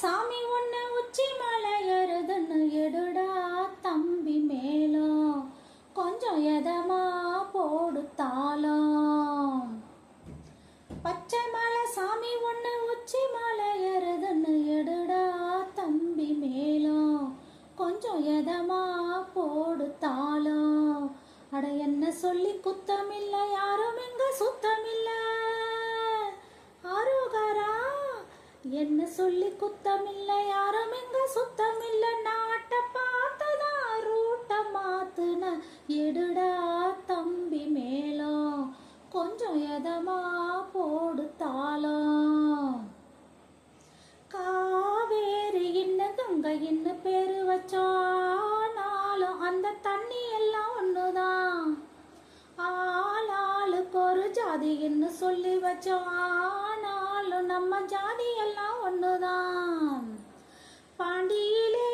சாமி ஒண்ணு உச்சி மலை ஏறுதுன்னு எடுடா தம்பி மேலும் கொஞ்சம் எதமா போடு தாளம். பச்சை மலை சாமி ஒண்ணு உச்சி மலை ஏறுதுன்னு எடுடா தம்பி மேலும் கொஞ்சம் எதமா போடு தாளம். அட என்ன சொல்லி குத்தமில்ல, யாரும் இங்க சுத்தமில்ல. ஆரோகரா என்ன சொல்லி குத்தமில்ல, யாரும் இங்க சுத்தமில்ல. நாட்டை பார்த்ததா ரூட்ட மாத்துன எடுடா தம்பி மேலும் கொஞ்சம் எதமா போடு தாளம். காவேரி இன்ன கங்கை இன்ன பேரு வச்சாலும் அந்த தண்ணி எல்லாம் ஒண்ணுதான். ஆளாளுக்கு ஒரு ஜாதி என்ன சொல்லி வச்சோம், ஆனாலும் நம்ம ஜாதி எல்லாம் ஒண்ணுதான். பாண்டியிலே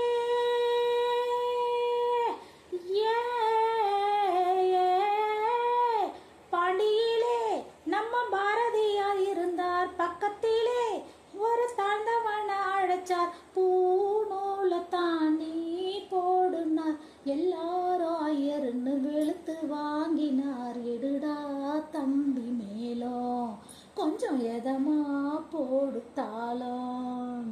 பாண்டியிலே நம்ம பாரதியார் இருந்தார். பக்கத்திலே ஒரு தாழ்ந்தவன அழைச்சார். பூநூல தாண்டி போடுனார். எல்லாரும் ஐயர்னு வெளுத்து வாங்கினார். எடுடா தம்பி மேலும் கொஞ்சம் எதமா போடு தாளம்.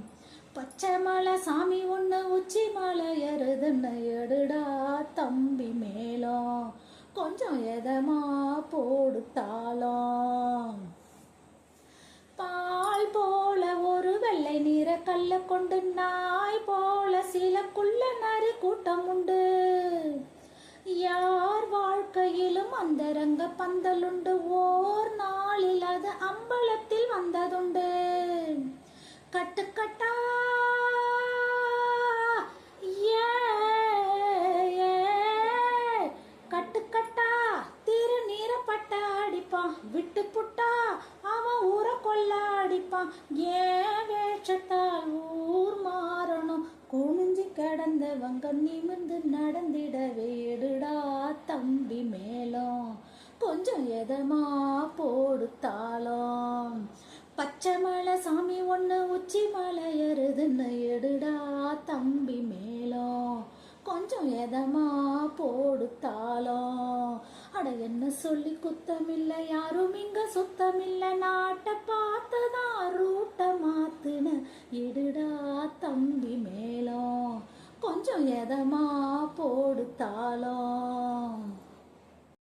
பச்சை மலை சாமி ஒண்ணு உச்சி மலை ஏறுதுன்னு எடுடா தம்பி மேலும் கொஞ்சம் எதமா போடு தாளம். பால் போல ஒரு வெள்ளை நீர கல்ல கொண்டு நாய் போல சிலக்குள்ள நரி கூட்டம் உண்டு. யார் வாழ்க்கையிலும் அந்தரங்க பந்தலுண்டு. ஓர் நாளில் அது அம்பலத்தில் வந்ததுண்டு. கட்டுக்கட்டா கட்டுக்கட்டா திருநீரப்பட்ட அடிப்பான். விட்டு புட்டா அவன் ஊரை கொள்ள அடிப்பான். ஏன் வேஷத்தால் ஊர் மாறணும். குனிஞ்சு கிடந்தவங்க நிமிர்ந்து நடந்திடவே எடுடா தம்பி மேலும் கொஞ்சம் எதமா போடு தாளம். பச்சை மலை சாமி ஒண்ணு உச்சி மலை ஏறுதுன்னு எடுடா தம்பி மேலும் கொஞ்சம் எதமா போடு தாளம். அட என்ன சொல்லி குத்தமில்ல, யாரும் இங்க சுத்தமில்ல. நாட்டை பார்த்ததான் ரூட்ட மாத்துன எடுடா தம்பி மேலும் கொஞ்சம் எதமா போடு தாளம்.